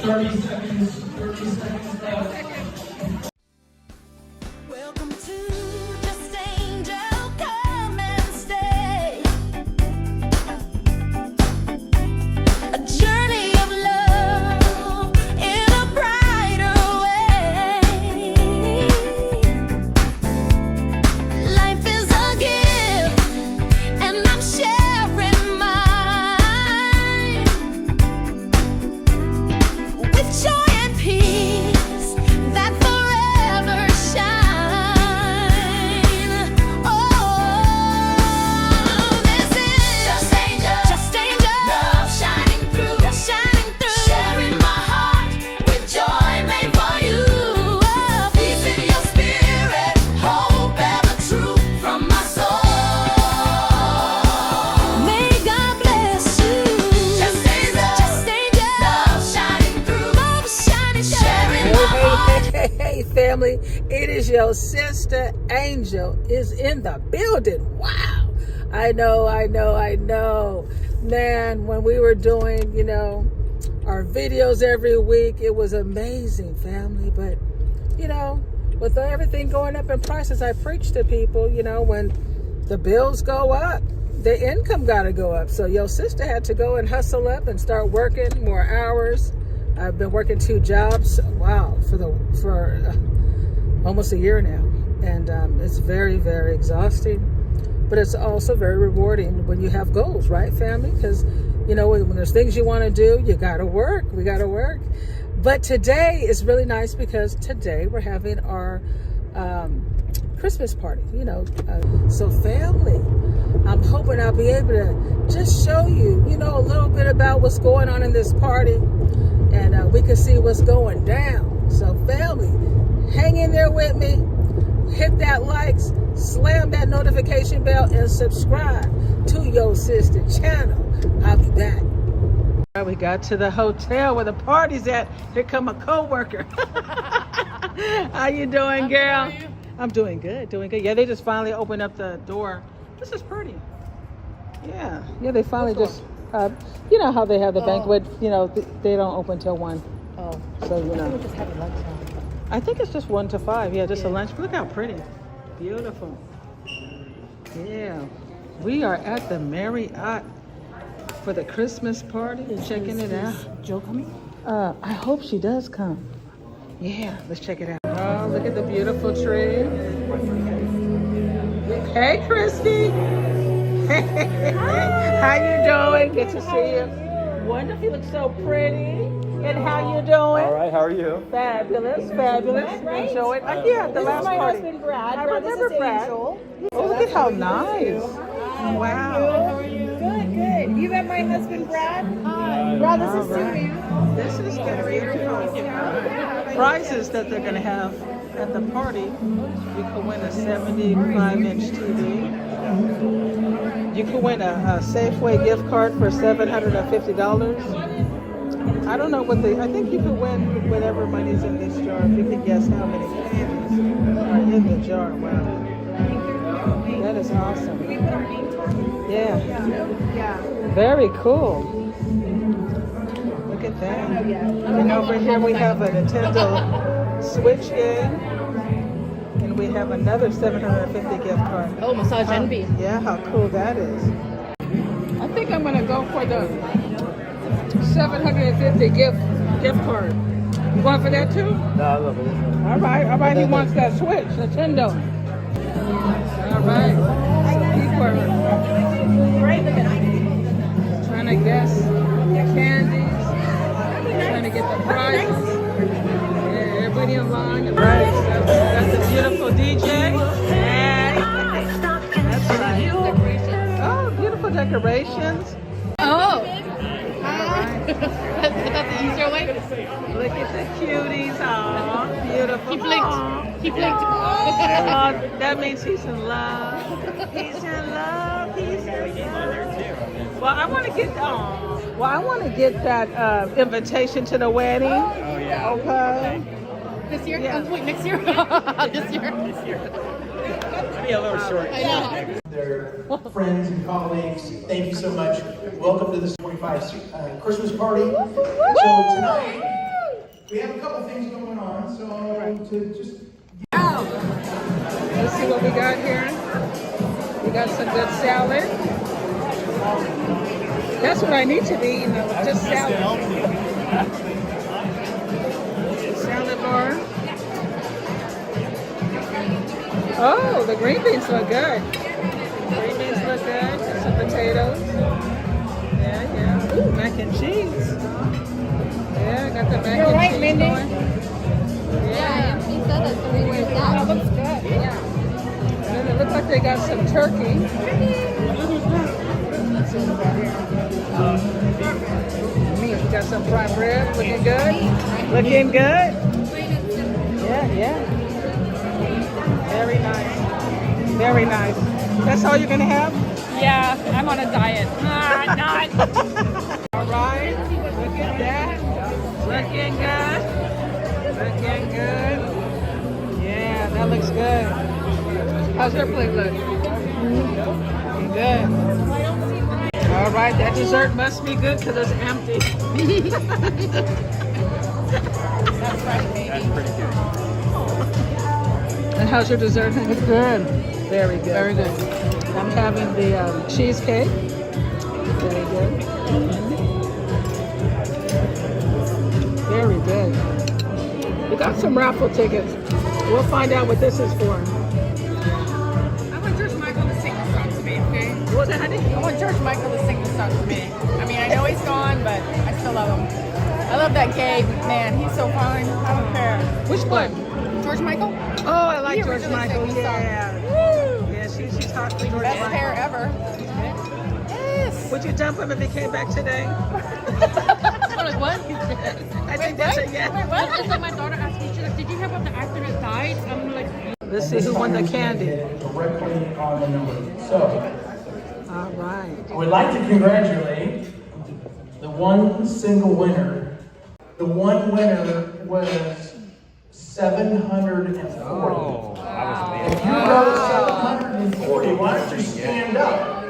30 seconds, 30 seconds left. Welcome to Just Angel, come and stay. A journey of love in a brighter way. Life is a gift, and I'm sharing mine with joy and peace that forever shine. Oh, this is just angel, love shining through, sharing my heart with joy made for you. Peace in your spirit, hope ever true from my soul. May God bless you. Just angel, love shining through, sharing my heart. Hey, family, it is your sister Angel is in the building. Wow. I know. Man, when we were doing, our videos every week, it was amazing, family. But, with everything going up in prices, I preach to people, when the bills go up, the income got to go up. So your sister had to go and hustle up and start working more hours. I've been working 2 jobs, wow, for almost a year now. And it's very, very exhausting. But it's also very rewarding when you have goals, right, family? Because, when there's things you want to do, you got to work. We got to work. But today is really nice because today we're having our Christmas party, So family, I'm hoping I'll be able to just show you, a little bit about what's going on in this party. And we can see what's going down. So family, hang in there with me. Hit that likes, slam that notification bell, and subscribe to your sister channel. I'll be back. We got to the hotel where the party's at. Here come a co-worker. How you doing, girl? I'm doing good, Yeah, they just finally opened up the door. This is pretty. Yeah, they finally just... you know how they have the banquet, they don't open till 1. Oh. So, We're just having lunch now. I think it's just 1 to 5. Yeah, just a lunch. Look how pretty. Beautiful. Yeah. We are at the Marriott for the Christmas party. Checking it out. Joe coming? I hope she does come. Yeah, let's check it out. Oh, look at the beautiful tree. Hey, Christy. How you doing? Good to see you. Wonderful. You look so pretty. And how you doing? All right, how are you? Fabulous. Enjoy it. Yeah, the last my party. husband, Brad. I Brad, remember this is Brad. Angel. Oh, look at how nice. Wow. How are you? Good. You met my husband, Brad? Hi. Brad, this is Sue. This is going to be beautiful. Prizes that they're going to have at the party. You could win a 75-inch TV. You could win a Safeway gift card for $750. I don't know I think you could win whatever money's in this jar. If you can guess how many candies are in the jar. Wow. That is awesome. Yeah. Very cool. Look at that. And over here we have a Nintendo Switch game. And we have another 750 gift card. Oh, Massage Envy. Yeah, how cool that is. I think I'm going to go for the 750 gift card. You going for that too? No, I love it. All right. He wants that Switch, Nintendo. All right. So people are trying to guess the candies, trying to get the prizes. Yeah, everybody in line. Right. That's a beautiful DJ. Hey. That's right. Oh, beautiful decorations. Oh. That's the easier way. Look at the cuties. Aw, beautiful. He blinked. He blinked. Oh, that means he's in love. He's in love. Well, I want to get that invitation to the wedding. Oh, yeah. Okay. This year? Yeah. Wait, next year? This year. Be a little short. I know. Their friends and colleagues, thank you so much. Welcome to this 25 Christmas party. So tonight, we have a couple things going on, so to just Let's see what we got here. We got some good salad. That's what I need to be eating, just salad. Salad bar. Oh, the green beans look good. Green beans look good. Got some potatoes. Yeah. Ooh, mac and cheese. Yeah, got the mac and cheese Mindy. going. Yeah. He said that 3 years That out. looks good. Yeah. And it looks like they got some turkey. Meat. We got some prime rib. Looking good. Looking good. Yeah. Very nice. Very nice. That's all you're gonna have? Yeah, I'm on a diet. Not. All right. Look at that. Looking good. Looking good. Yeah, that looks good. How's your plate look? Looking good. All right, that dessert must be good because it's empty. That's right, baby. That's pretty good. And how's your dessert? It's good. Very good. Very good. I'm having the cheesecake. Very good. Very good. We got some raffle tickets. We'll find out what this is for. I want George Michael to sing the song to me, okay? What was that, honey? I want George Michael to sing the song to me. I mean, I know he's gone, but I still love him. I love that gay man. He's so fine. I don't care. Which one? George Michael? Oh, I like He George originally Michael. sang the song. Yeah. Woo! Yeah, she's hot for George Best Michael. hair ever. Yes. Would you dump him if he came back today? Like, what? I think that's a yes. It's like my daughter asked me, she's like, did you hear about the actor that died? I'm like, Let's see who won the candy. directly on the number. So, All right. I would like to congratulate the one single winner. The one winner was 740. Oh, that was If you wrote 740, why don't you stand up?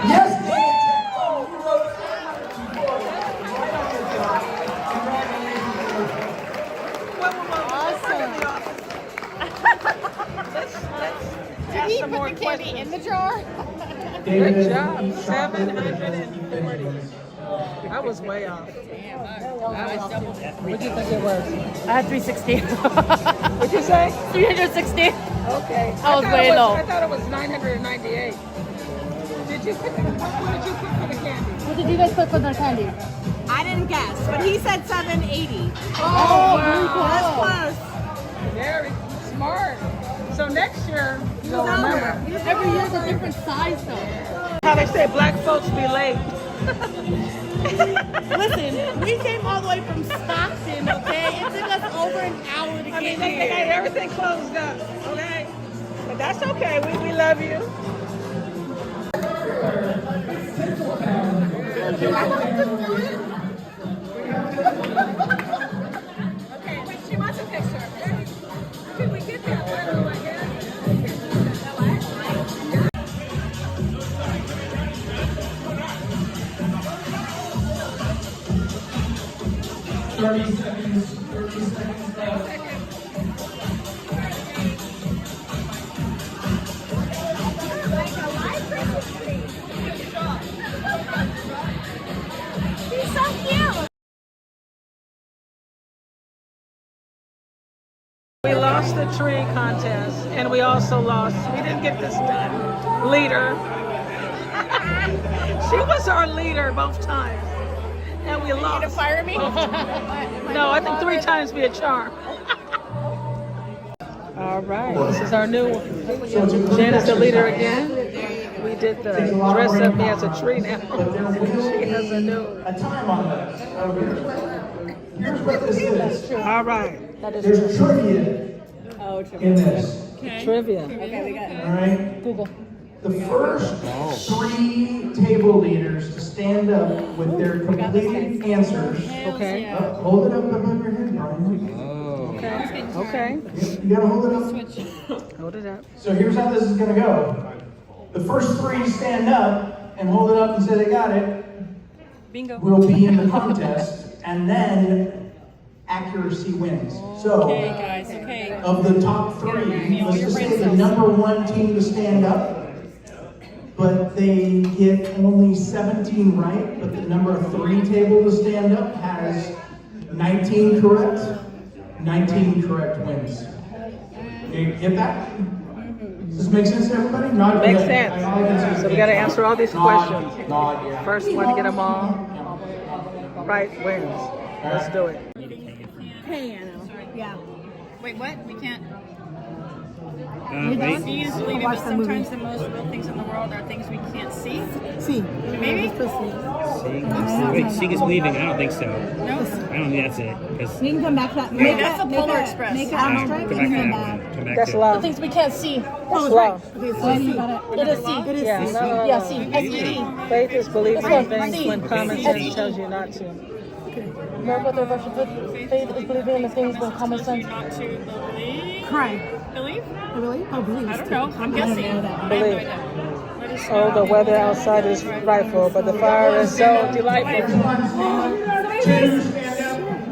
Yes, Dan! Oh, you wrote 740. Right on your job. Did he put the candy in the jar? Good job. 740. I was way off. What do you think it was? I had 360. What'd you say? 360. Okay. I was way low. I thought it was 998. Did you put what did you put for the candy? What did you guys put for the candy? I didn't guess, but he said 780. Oh, That's wow. close. Very smart. So next year, you'll remember. Every year's a different size though. How they say black folks be late. Listen, we came all the way from Stockton, okay? It took us over an hour to I mean, get they had here. everything closed up, okay? But that's okay. We love you. Okay, wait, she wants a picture. Can we get that? Where do I get it? 30 seconds left. He's so cute. We lost the tree contest, and we also lost, we didn't get this done, leader. She was our leader both times, and we lost. You to fire me? No, I think 3 times be a charm. All right, this is our new one. Jen is the leader again. We did the dress up me as a tree now. She has a new. A time on this. Here's what this is. All right, that is There's trivia in this. trivia. All right. Google. The first 3 table leaders to stand up with their completed answers. Okay, Hold it up above your head, Brian. okay, okay. You gotta hold it up. Hold it up. So here's how this is gonna go. The first 3 stand up and hold it up and say they got it. Bingo. Will be in the contest, and then accuracy wins. So, Okay, guys, okay. of the top three, let's just say the number one team to stand up, but they get only 17 right, but the number three table to stand up has 19 correct. 19 correct wins. You get that? Does this make sense to everybody? Nod your Makes head. sense. All I can say is So we got to answer all these nod, questions. Nod, yeah. First one to get them all right wins. Let's do it. Hey, Anna. Yeah. Wait, what? We can't. Wait. Do you believe that sometimes the most real things in the world are things we can't see? See. Maybe? Wait, Seek is leaving? I don't think so. No? I don't think that's it. Because We can come back to that. Wait, that's the Polar Express. Make an come abstract back and to come that back. one. Come back That's to it. love. Things we can't see. That's love. Okay, so you got it. It is C. It is Yeah, C. no. Yeah, C. S-E-D. Faith is believing in things See. when common sense tells you not to. Remember what their version of faith is believing in the things when common sense. Not to believe. Cry. Believe? Oh, really? Oh, believe. I don't know. I'm guessing. I have no Believe. idea. What is Oh, the weather outside is frightful, but the fire is so delightful.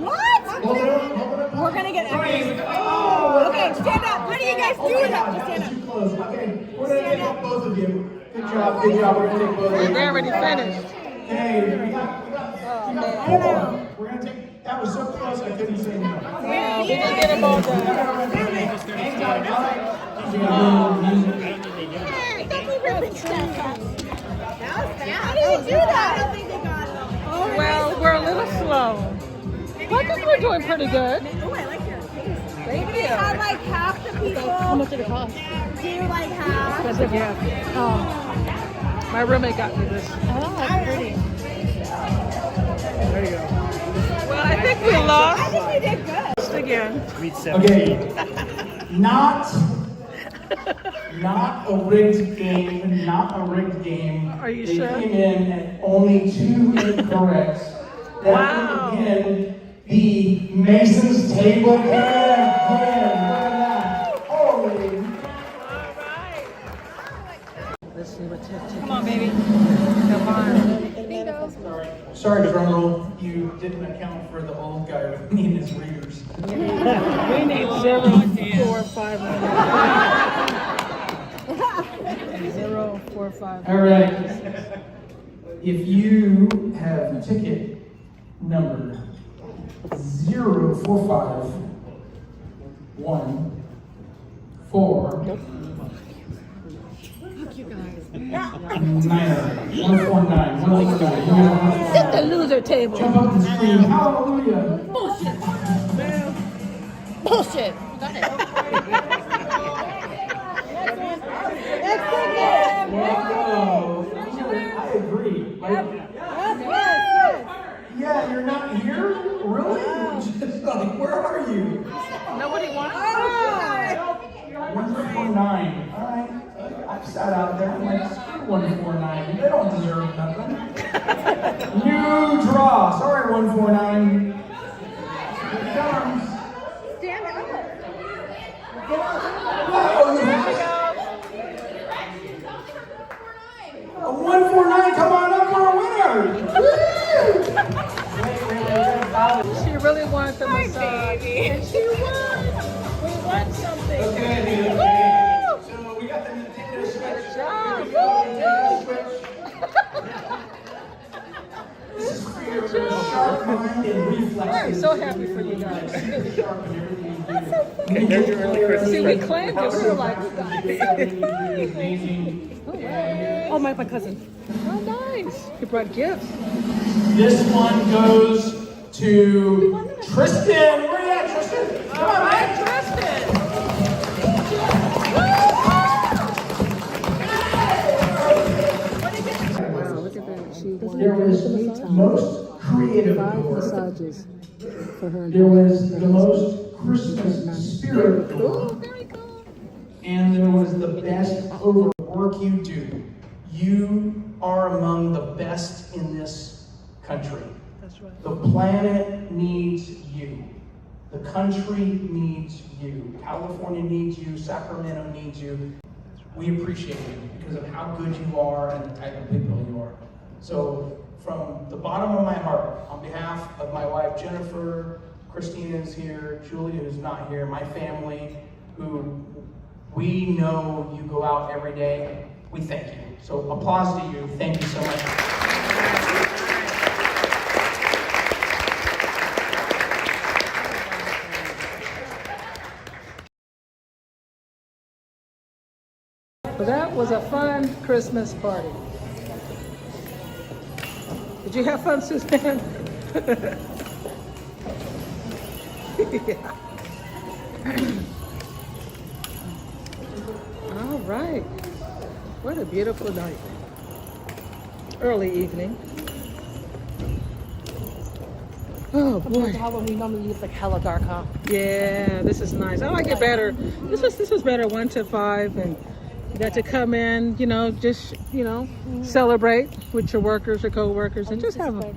What? We're gonna get echoes. Oh, okay, stand up. How do you guys do that? Just stand up. Too close. Okay, we're gonna take both of you. Good job, good job. We're gonna take both of you. They already finished. Hey, we got four. We're gonna take. That was so close, I couldn't say no. We didn't get them all done. How do you do that? I don't think they got it. Well, we're a little slow. I think we're doing pretty good. Oh, I like your face. Thank They you. had like half the people. How much did it cost? Do like half. That's a gift. Oh, My roommate got me this. that's pretty. There you go. Well, I think we lost. I think we did good. Lost again. Read 17. Okay, not a rigged game. Not a rigged game. Are you they sure? Came in at only 2 incorrect. That Wow. would again the Mason's table can win. Look at that. Holy. Let's see what Tiff. Come on, baby. Come on. Sorry, drum roll. You didn't account for the old guy with me and his readers. We need 0, 4, 5, 0, 4, 5. All right. If you have ticket number 0451 4 149. Sit the loser table. Jump up and scream, hallelujah. Bullshit. Got it. Whoa. I agree. Like, yeah, you're not here? Really? Just like, where are you? Nobody wants 149. All right. I've sat out there. I'm like, screw 149. They don't deserve nothing. New draw. Sorry, 149. Here it comes. Stand up. A 149. Come on up for a winner. Woo! She really wanted the massage. And she won. We won something. Okay. Woo! So we got the Nintendo Switch. Good job. Nintendo Switch. This is for your sharp mind and reflexes. I'm so happy for you guys. Sharp and everything. Okay, there's your early Christmas See, we present. claimed it. We were like, we got it. Amazing. Oh, my cousin. Oh, nice. He brought gifts. This one goes to Tristan. Where you at, Tristan? Come on, man. Wow, look at that. She There was most creative 5 door. massages for her. There was the most Christmas spirit door. Very cool. And there was the best over work you do. You are among the best in this country. That's right. The planet needs you. The country needs you. California needs you. Sacramento needs you. We appreciate you because of how good you are and the type of people you are. So from the bottom of my heart, on behalf of my wife Jennifer, Christina's here, Julia who's not here, my family, who we know you go out every day. We thank you. So applause to you. Thank you so much. Well, that was a fun Christmas party. Did you have fun, Suzanne? Yeah. All right. What a beautiful night. Early evening. Oh boy. How when we normally leave like hella dark, huh? Yeah, this is nice. I like it better. This was better 1 to 5, and you got to come in, just celebrate with your workers or co-workers and just have a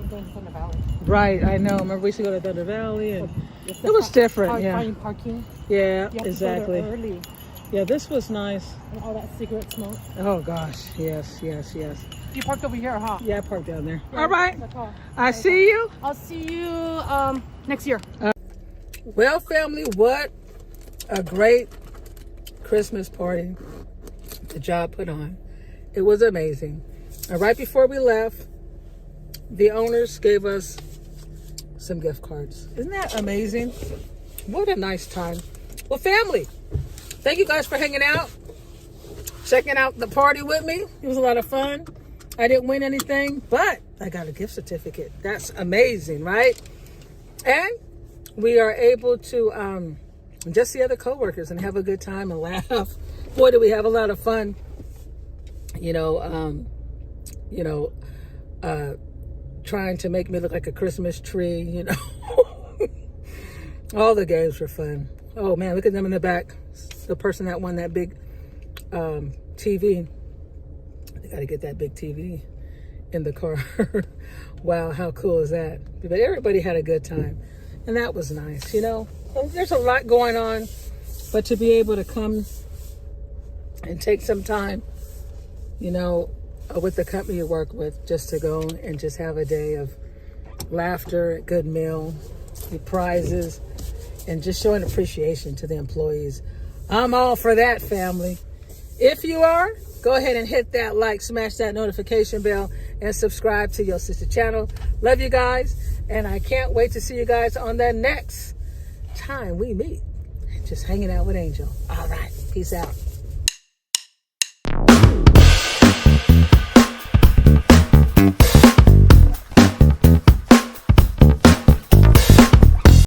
right. I know. Remember we used to go to Thunder Valley, and it was different. Yeah. Finding parking. Yeah. You have Exactly. To go there early. Yeah, this was nice. And all that cigarette smoke. Oh gosh, yes. You parked over here, huh? Yeah, I parked down there. Yeah, All right. that's all. I see you. I'll see you next year. Well, family, what a great Christmas party the job put on. It was amazing. And right before we left, the owners gave us some gift cards. Isn't that amazing? What a nice time. Well, family, thank you guys for hanging out, checking out the party with me. It was a lot of fun. I didn't win anything, but I got a gift certificate. That's amazing, right? And we are able to just see other coworkers and have a good time and laugh. Boy, did we have a lot of fun. Trying to make me look like a Christmas tree, All the games were fun. Oh man, look at them in the back. The person that won that big TV. They got to get that big TV in the car. Wow, how cool is that? But everybody had a good time. And that was nice, There's a lot going on. But to be able to come and take some time, with the company you work with, just to go and just have a day of laughter, a good meal, the prizes, and just showing appreciation to the employees. I'm all for that, family. If you are, go ahead and hit that like, smash that notification bell, and subscribe to your sister channel. Love you guys, and I can't wait to see you guys on the next time we meet. Just hanging out with Angel. All right, peace out.